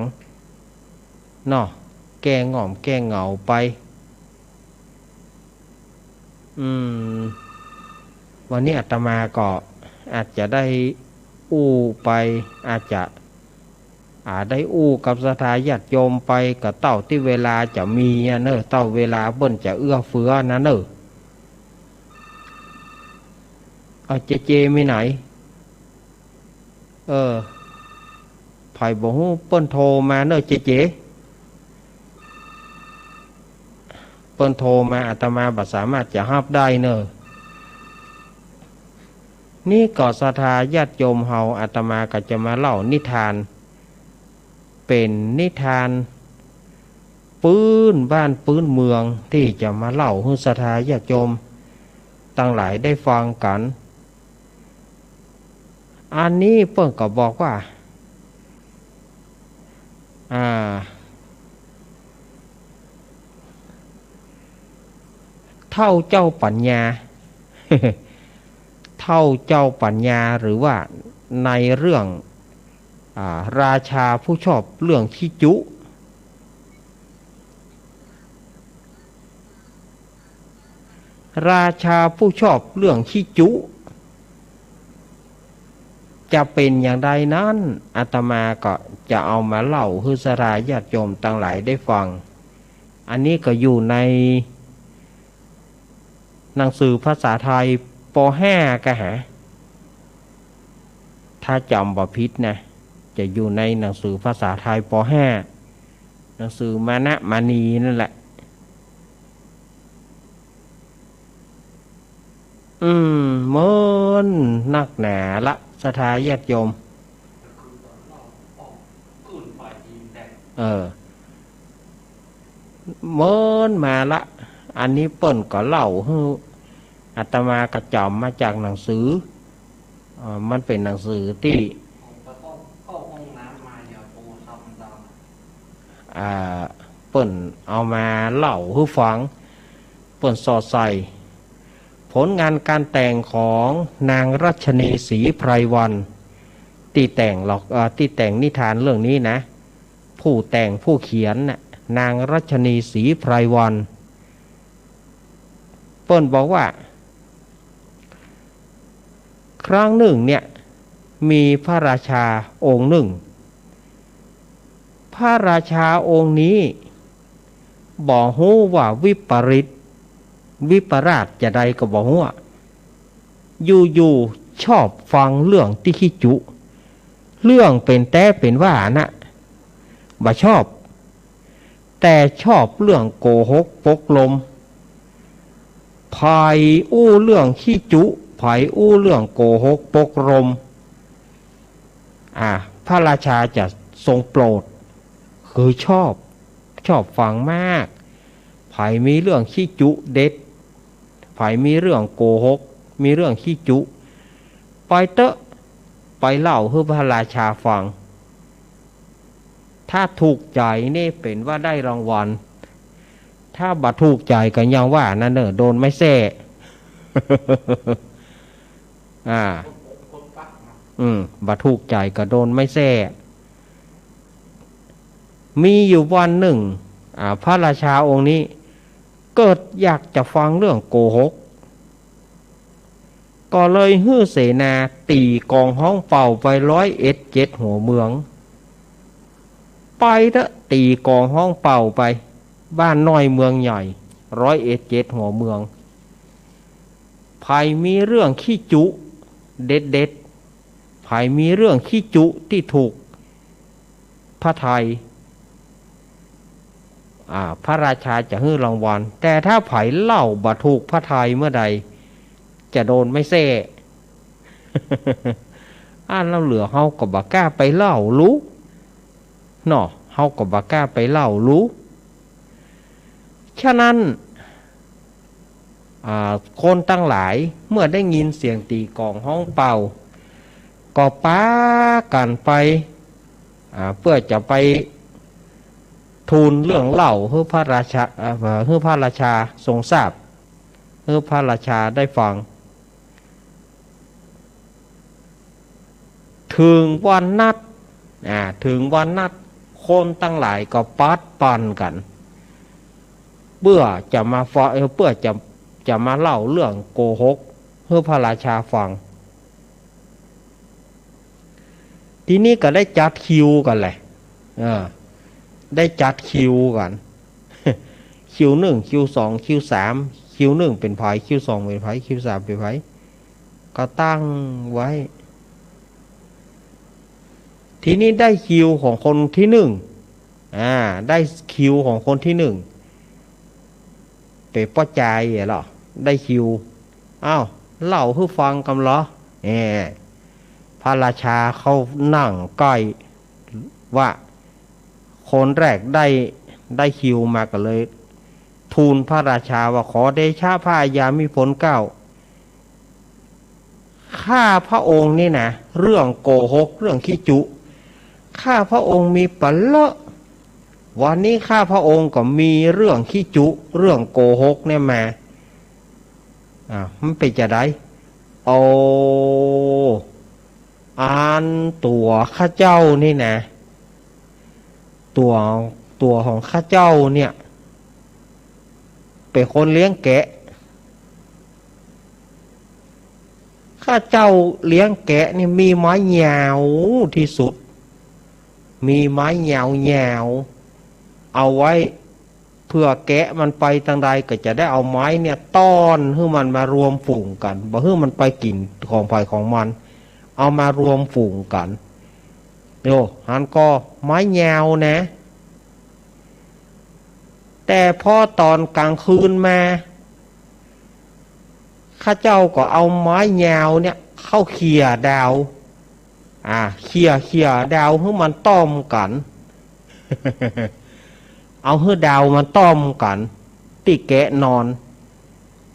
เนาะแก้ง่อมแก้เหงาไปวันนี้อาตมาก็อาจจะได้ไปอาจจะได้กับสถาญาติโยมไปกับเต้าที่เวลาจะมีเนอะเต้าเวลาเบิ้นจะเอื้อเฟื้อนะเนอะเจไม่ไหนไผ่บอกฮู้เปิ้นโทรมาเนอะเจเปิ้นโทรมาอาตมาบ่สามารถจะรับได้เนอะนี่ก็สถาญาติโยมเฮาอาตมาก็จะมาเล่านิทานเป็นนิทานปื้นบ้านปื้นเมืองที่จะมาเล่าให้สถาญาติโยมตั้งหลายได้ฟังกันอันนี้เปิ้นก็บอกว่าเท่าเจ้าปัญญา เท่าเจ้าปัญญาหรือว่าในเรื่องราชาผู้ชอบเรื่องขี้จุราชาผู้ชอบเรื่องขี้จุจะเป็นอย่างไรนั้นอาตมาก็จะเอามาเล่าให้สถาญาติโยมทั้งหลายได้ฟังอันนี้ก็อยู่ในหนังสือภาษาไทยป .5 กะหาถ้าจำบ่ผิดนะจะอยู่ในหนังสือภาษาไทยป .5 หนังสือมานะมานีนั่นแหละเมินนักหนาละสถาญาติโยมเมินมาละอันนี้เปิ้นก็เล่าให้อาตมากระจำมาจากหนังสือมันเป็นหนังสือที่เปิ้นเอามาเล่าให้ฟังเปิ้นสอดใส่ผลงานการแต่งของนางรัชนีศรีไพรวันที่แต่งนิทานเรื่องนี้นะผู้แต่งผู้เขียนน่ะนางรัชนีศรีไพรวันเปิ้นบอกว่าครั้งหนึ่งเนี่ยมีพระราชาองค์หนึ่งพระราชาองค์นี้บอกฮู้ว่าวิปราชจะใดก็บอกว่าอยู่ชอบฟังเรื่องที่ขี้จุเรื่องเป็นแต่เป็นว่านะบ่ชอบแต่ชอบเรื่องโกหกปกลมไผ่เรื่องขี้จุไผ่เรื่องโกหกปกลมพระราชาจะทรงโปรดคือชอบฟังมากไผ่มีเรื่องขี้จุเด็ดไผ่มีเรื่องโกหก มีเรื่องขี้จุไปเตอะไปเล่าให้พระราชาฟังถ้าถูกใจนี่เป็นว่าได้รางวัลถ้าบัถูกใจกันยังว่านั่นเนอะโดนไม่แซ่คนปักนะบัถูกใจก็โดนไม่แซ่มีอยู่วันหนึ่งพระราชาองค์นี้เกิดอยากจะฟังเรื่องโกหกก็เลยฮื้อเสนาตีกองห้องเป่าไป101หัวเมืองไปเถอะตีกองห้องเป่าไปบ้านน้อยเมืองใหญ่101หัวเมืองใครมีเรื่องขี้จุเด็ดใครมีเรื่องขี้จุที่ถูกพระทัยพระราชาจะให้รางวัลแต่ถ้าไผเล่าบ่ถูกพระทัยเมื่อใดจะโดนไม่แซ่แล้วเหลือเฮาก็บ่กล้าไปเล่ารู้เนาะเฮาก็บ่กล้าไปเล่ารู้ฉะนั้นคนตั้งหลายเมื่อได้ยินเสียงตีกลองห้องเป่าก็ป้ากันไปเพื่อจะไปทูลเรื่องเล่าให้พระราชาทรงทราบให้พระราชาได้ฟังถึงวันนัดคนตั้งหลายก็ปัดปันกันเพื่อจะมาจะมาเล่าเรื่องโกหกให้พระราชาฟังทีนี้ก็ได้จัดคิวกันแหละได้จัดคิวกันคิว1คิว2คิว3คิว1เป็นไผคิว2เป็นไผคิว3เป็นไผก็ตั้งไว้ทีนี้ได้คิวของคนที่1ได้คิวของคนที่1ไปป้อใจเหรอได้คิวเล่าให้ฟังกันเหรอพระราชาเขานั่งใกล้ว่าคนแรกได้คิวมาก็เลยทูลพระราชาว่าขอเดชะพระยามิพลเก้าข้าพระองค์นี่นะเรื่องโกหกเรื่องขี้จุข้าพระองค์มีปัลละวันนี้ข้าพระองค์ก็มีเรื่องขี้จุเรื่องโกหกเนี่ยมามันเป็นจะได้อ่านตัวข้าเจ้านี่นะตัวของข้าเจ้าเนี่ยเป็นคนเลี้ยงแกะข้าเจ้าเลี้ยงแกะนี่มีไม้ยาวที่สุดมีไม้ยาวเอาไว้เพื่อแกะมันไปทางใดก็จะได้เอาไม้เนี่ยต้อนให้มันมารวมฝูงกันบ่ให้มันไปกินของไผ่ของมันเอามารวมฝูงกันฮันก็ไม้ยาวนะแต่พอตอนกลางคืนมาข้าเจ้าก็เอาไม้ยาวเนี่ยเข้าเขี่ยดาวเขี่ยดาวให้มันต้อมกัน เอาให้ดาวมันต้อมกันติแกะนอน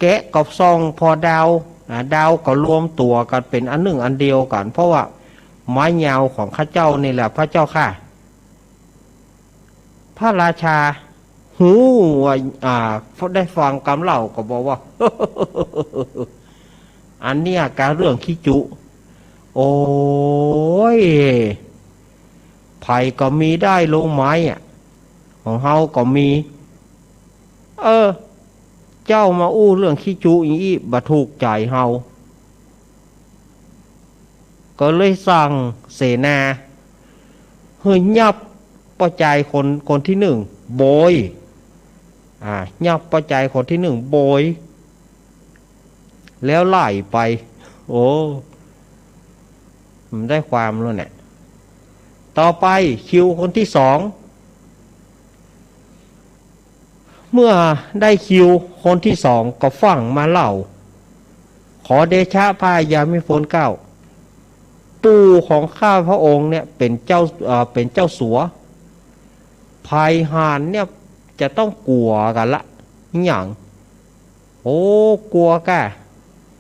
แกะกับซองพอดาวก็รวมตัวกันเป็นอันหนึ่งอันเดียวกันเพราะว่าไม้ยาวของข้าเจ้านี่แหละพระเจ้าค่ะพระราชาหูได้ฟังคำเล่าก็บอกว่า อันเนี้ยการเรื่องขี้จุโอ้ยไผ่ก็มีได้ลงไม้ของเฮาก็มีเจ้ามาอู้เรื่องขี้จุอย่างนี้บ่ถูกใจเฮาก็เลยสั่งเสนาเฮ้ยยับประจายคนที่1โบยยับประจายคนที่1โบยแล้วไล่ไปโอ้มันได้ความแล้วเนี่ยต่อไปคิวคนที่2เมื่อได้คิวคนที่2ก็ฟังมาเล่าขอเดชะพระยามิพลเก้าปู่ของข้าพระองค์เนี่ยเป็นเจ้าสัวภายหานเนี่ยจะต้องกลัวกันละอย่างกลัวกะ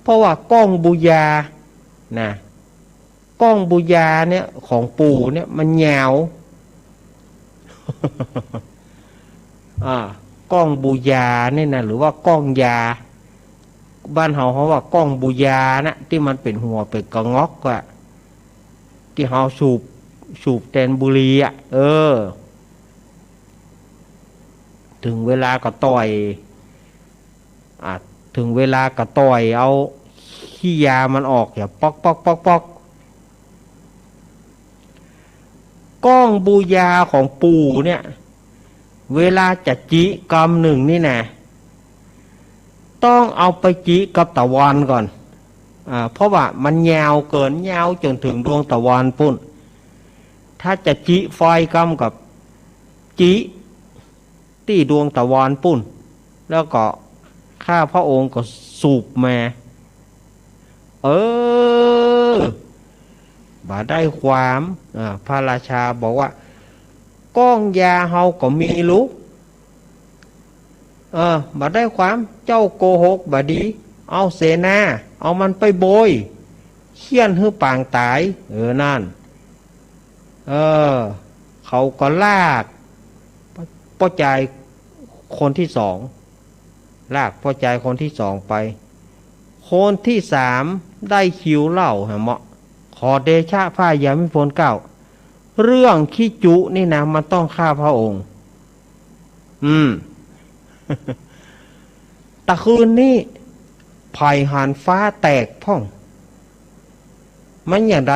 เพราะว่ากล้องบูญานะกล้องบูญาเนี่ยของปู่เนี่ยมันยาว กล้องบูญาเนี่ยนะหรือว่ากล้องยาบ้านเขาว่ากล้องบูญานะที่มันเป็นหัวเป็นกระงอกอะที่เขาสูบแตนบุรีอ่ะถึงเวลาก็ต่อยถึงเวลาก็ต่อยเอาขี้ยามันออกอย่าป๊อกป๊อกป๊อกป๊อกกล้องบูญาของปู่เนี่ยเวลาจะจิกรรมหนึ่งนี่นะต้องเอาไปจิกับตะวันก่อนเพราะว่ามันยาวเกินยาวจนถึงดวงตะวันปุ่นถ้าจะจิไฟกรรมกับจิที่ดวงตะวันปุ่นแล้วก็ข้าพระองค์ก็สูบมาบ่ได้ความพระราชาบอกว่าก้องยาเฮาก็มีลูกบ่ได้ความเจ้าโกหกบ่ดีเอาเสนาเอามันไปโบยเขี้ยนหื้อปางตายนั่นเขาก็ลากพ่อใจคนที่สองลากพ่อใจคนที่สองไปคนที่สามได้คิวเล่าเหมาะขอเดชะพระยามิพลเก้าเรื่องขี้จุนี่นะมันต้องฆ่าพระองค์ตะคืนนี้ไผ่หันฟ้าแตกพ่องมันอย่างไร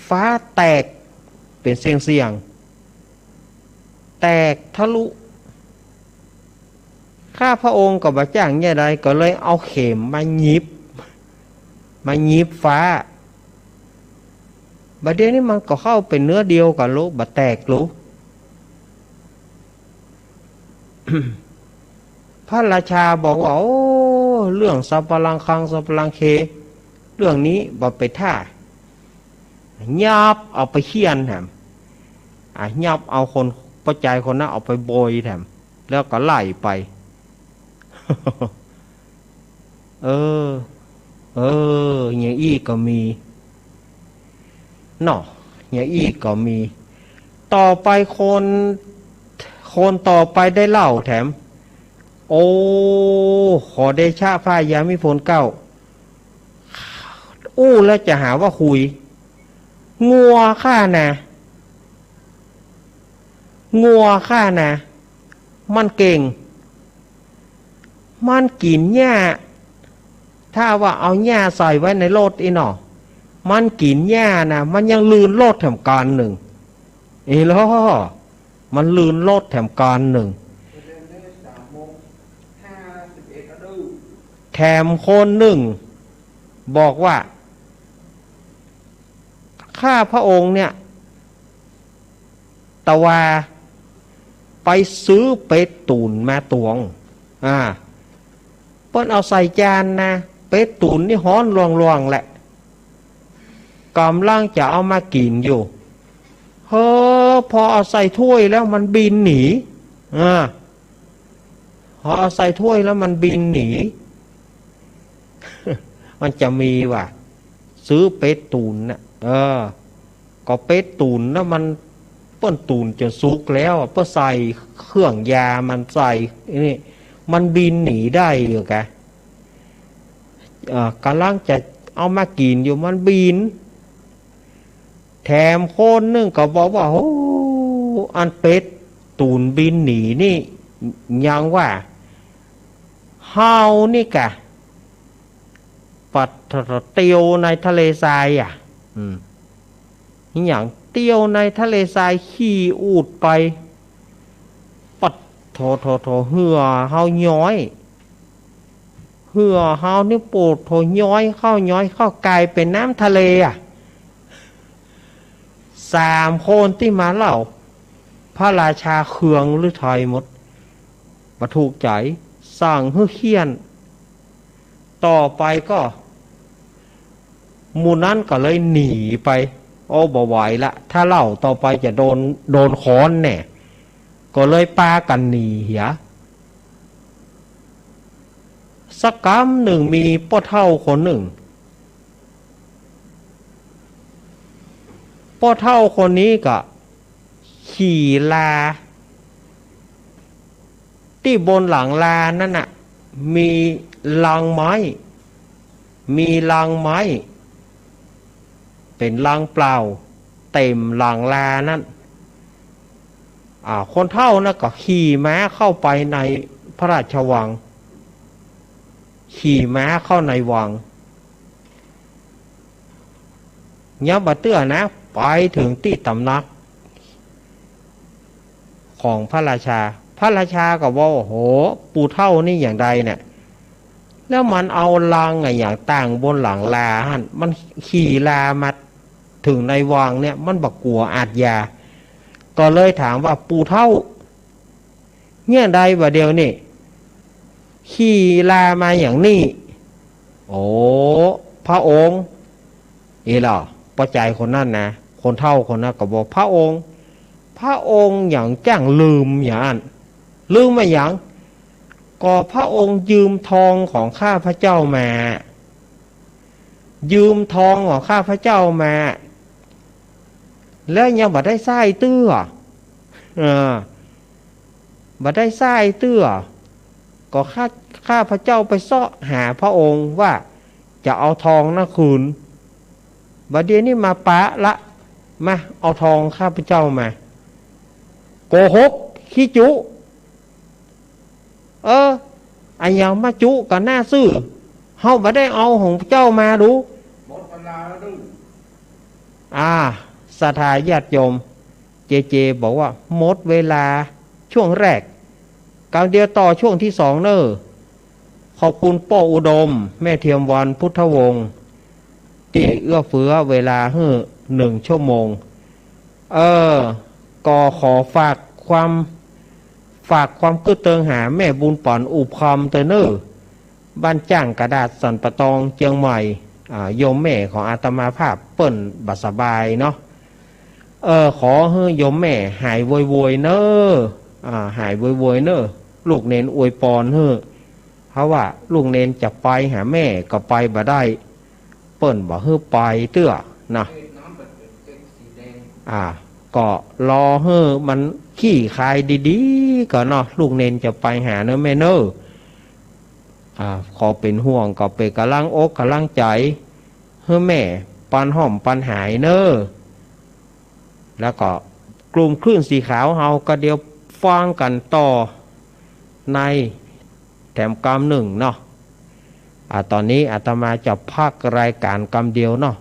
ฟ้าแตกเป็นเสียงแตกทะลุข้าพระองค์กับพระเจ้าอย่างไรก็เลยเอาเข็มมายิบฟ้าบัดเดี๋ยวนี้มันก็เข้าเป็นเนื้อเดียวกันลูกบัดแตกลูก พระราชาบอกว่าโอ้เรื่องสัพพลังคังสัพพลังเคเรื่องนี้บ่ไปท่ายับเอาไปเขียนแถมยับเอาคนประจายคนนั้นเอาไปโบยแถมแล้วก็ไล่ไป อย่างอี้ก็มีเนาะอย่างอี้ก็มีต่อไปคนต่อไปได้เล่าแถมโอ้ขอเดชะพระยามิพลเก้าแล้วจะหาว่าคุยงัวข้านะมันเก่งมันกินหญ้าถ้าว่าเอาหญ้าใส่ไว้ในรถอีหนอมันกินหญ้านะมันยังลืนรถแถมการหนึ่งล้อมันลืนรถแถมการหนึ่งแถมคนหนึ่งบอกว่าข้าพระองค์เนี่ยตะวาไปซื้อเป็ดตูนมาตวงเปิ้นเอาใส่จานนะเป็ดตูนนี่ฮ้อนลวงๆแหละกำลังจะเอามากินอยู่พอเอาใส่ถ้วยแล้วมันบินหนีพอเอาใส่ถ้วยแล้วมันบินหนี มันจะมีว่ะซื้อเป็ดตูนน่ะก็เป็ดตูนแล้วมันเปิ้นตูนจะสุกแล้วเปิ้นใส่เครื่องยามันใส่นี่มันบินหนีได้อยู่แกกำลังจะเอามากินอยู่มันบินแถมคนนึงก็บอกว่าโอ้อันเป็ดตูนบินหนีนี่ยังว่าเฮานี่กะปัดเตียวในทะเลทรายอย่างเตียวในทะเลทรายขี่อูดไปปัดโถเหือเฮาย้อยเหือเฮานี่ปวดโถย้อยเข้ากลายเป็นน้ำทะเล3 คนที่มาเล่าพระราชาเคืองหรือไทยหมดมาถูกใจสั่งให้เขียนต่อไปก็หมู่นั้นก็เลยหนีไปบ่ไหวละถ้าเล่าต่อไปจะโดนค้อนแน่ก็เลยปากันหนีสักกำหนึ่งมีพ่อเฒ่าคนหนึ่ง พ่อเฒ่าคนนี้ก็ขี่ลาที่บนหลังลานั่นน่ะมีรางไม้เป็นรางเปล่าเต็มหลังลานั้นคนเฒ่านะก็ขี่ม้าเข้าไปในพระราชวังขี่ม้าเข้าในวังยับบัดเตื้อนะไปถึงที่ตำนักของพระราชาก็ว่าโอ้โหปู่เฒ่านี่อย่างใดเนี่ยแล้วมันเอาลังอย่างต่างบนหลังลาหันมันขี่ลามาถึงในวังเนี่ยมันบักกลัวอาทยาก็เลยถามว่าปู่เฒ่าเนี่ยใดบ่เดียวนี่ขี่ลามาอย่างนี้โอ้พระองค์อีหล่อประใจคนนั้นนะคนเฒ่าคนนั้นก็บอกพระองค์อย่างจ้างลืมอย่างนั้นลืมมาอย่างก็พระองค์ยืมทองของข้าพระเจ้ามาแล้วยังบัดได้ไส้เตื้อบัดได้ไส้เตื้อก็ข้าพระเจ้าไปเสาะหาพระองค์ว่าจะเอาทองนะคืนบัดเดี๋ยวนี้มาปะละมาเอาทองข้าพระเจ้ามาโกหกขี้จุอันยังมาจุกับหน้าซื่อเฮาบ่ได้เอาของเจ้ามาดูหมดเวลาแล้วดูศรัทธาญาติโยมเจบอกว่าหมดเวลาช่วงแรกกลางเดียวต่อช่วงที่สองเนอะขอบคุณป้ออุดมแม่เทียมวันพุทธวงศ์ที่เอื้อเฟื้อเวลาให้1 ชั่วโมงก็ขอฝากความกึศเติงหาแม่บุญป่อนอุพรเตอเนอร์บ้านจ้างกระดาษสันปะตองเจียงใหม่โยมแม่ของอาตมาภาพเปิ้นบัสบายเนาะขอให้โยมแม่หายโวยเนอหายโวยเนอลูกเนนอวยปอนเฮ้เพราะว่าลูกเนนจะไปหาแม่ก็ไปบ่ได้เปิ้นบ่ให้ไปเตื้อนะก็รอให้มันขี้คายดีๆก็เนาะลูกเนนจะไปหาเนอะแม่เนอะขอเป็นห่วงก็เป็นกำลังอกกำลังใจให้แม่ปันห่อมปันหายเนอะแล้วก็กลุ่มคลื่นสีขาวเฮาก็เดียวฟังกันต่อในแถมกรรม1เนาะตอนนี้อาตมาจะพักรายการกรรมเดียวเนาะ